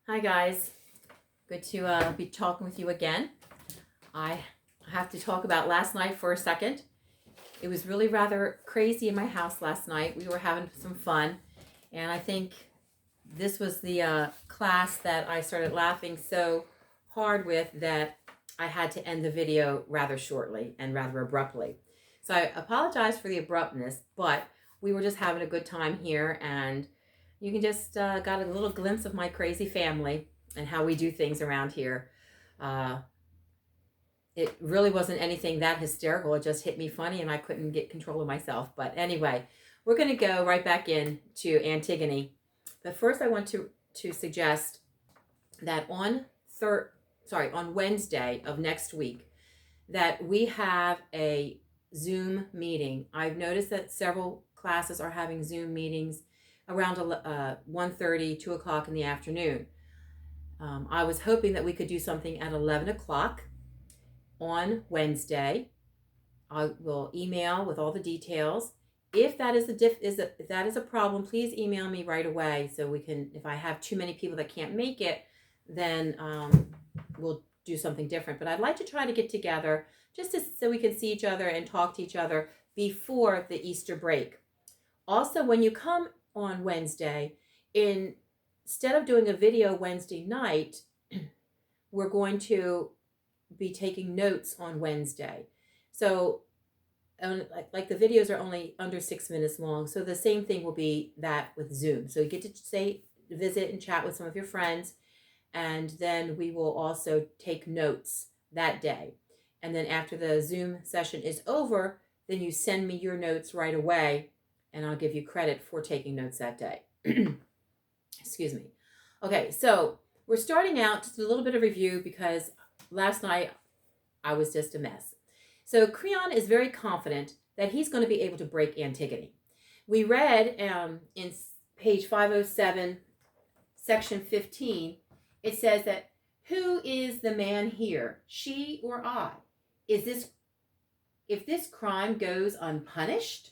Hi guys, good to be talking with you again. I have to talk about last night for a second. It was really rather crazy in my house last night. We were having some fun, and I think this was the class that I started laughing so hard with that I had to end the video rather shortly and rather abruptly. So I apologize for the abruptness, but we were just having a good time here, and you can just got a little glimpse of my crazy family and how we do things around here. Uh, it really wasn't anything that hysterical. It just hit me funny and I couldn't get control of myself. But anyway, we're going to go right back in to Antigone. But first I want to suggest that on Wednesday of next week that we have a Zoom meeting. I've noticed that several classes are having Zoom meetings around 1:30, 2 o'clock in the afternoon. I was hoping that we could do something at 11 o'clock on Wednesday. I will email with all the details. If that is if that is a problem, please email me right away so we can. If I have too many people that can't make it, then we'll do something different. But I'd like to try to get together so we can see each other and talk to each other before the Easter break. Also, when you come on Wednesday, instead of doing a video Wednesday night, we're going to be taking notes on Wednesday. So like the videos are only under 6 minutes long. So the same thing will be that with Zoom. So you get to visit and chat with some of your friends. And then we will also take notes that day. And then after the Zoom session is over, then you send me your notes right away and I'll give you credit for taking notes that day. Excuse me. Okay, so we're starting out just a little bit of review because last night I was just a mess. So Creon is very confident that he's going to be able to break Antigone. We read in page 507, section 15, it says that, who is the man here, she or I? If this crime goes unpunished?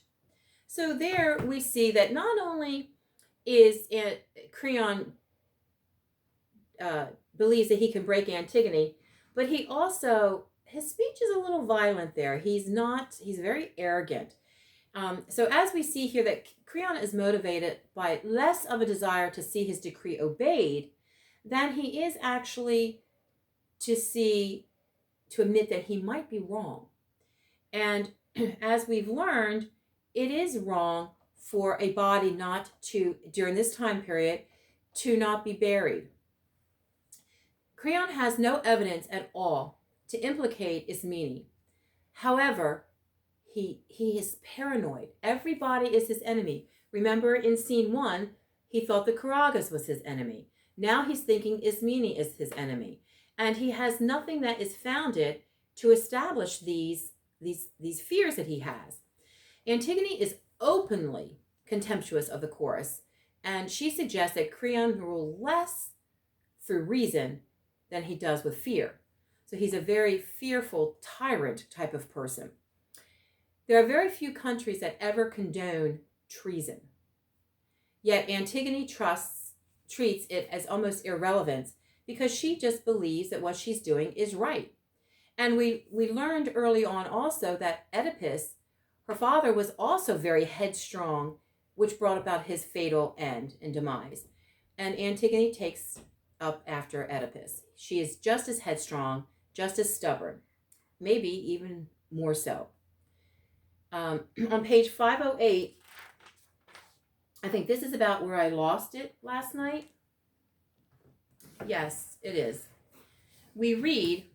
So there we see that not only is Creon believes that he can break Antigone, but he also, his speech is a little violent there. He's very arrogant. So as we see here that Creon is motivated by less of a desire to see his decree obeyed than he is actually to admit that he might be wrong. And as we've learned, it is wrong for a body not to, during this time period, to not be buried. Creon has no evidence at all to implicate Ismene. However, he is paranoid. Everybody is his enemy. Remember in scene 1, he thought the Karagas was his enemy. Now he's thinking Ismene is his enemy. And he has nothing that is founded to establish these fears that he has. Antigone is openly contemptuous of the chorus, and she suggests that Creon rule less through reason than he does with fear. So he's a very fearful tyrant type of person. There are very few countries that ever condone treason. Yet Antigone treats it as almost irrelevant because she just believes that what she's doing is right. And we learned early on also that Oedipus, her father, was also very headstrong, which brought about his fatal end and demise. And Antigone takes up after Oedipus. She is just as headstrong, just as stubborn, maybe even more so. On page 508, I think this is about where I lost it last night. Yes, it is. We read,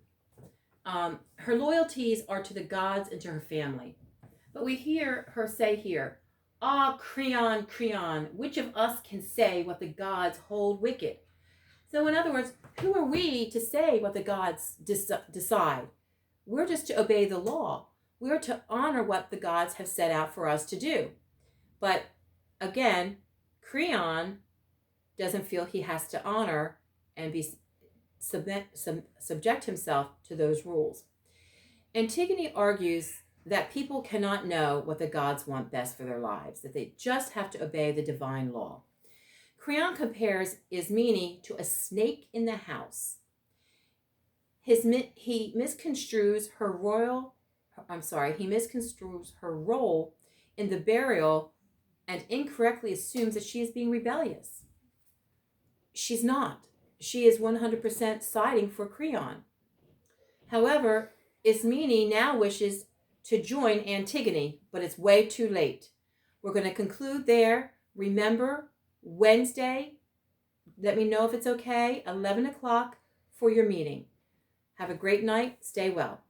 her loyalties are to the gods and to her family. But we hear her say here, "Ah, Creon, Creon, which of us can say what the gods hold wicked?" So in other words, who are we to say what the gods decide? We're just to obey the law. We're to honor what the gods have set out for us to do. But again, Creon doesn't feel he has to honor and subject himself to those rules. Antigone argues that people cannot know what the gods want best for their lives, that they just have to obey the divine law. Creon compares Ismene to a snake in the house. He misconstrues her role in the burial and incorrectly assumes that she is being rebellious. She's not. She is 100% siding for Creon. However, Ismene now wishes to join Antigone, but it's way too late. We're going to conclude there. Remember, Wednesday, let me know if it's okay, 11 o'clock for your meeting. Have a great night. Stay well.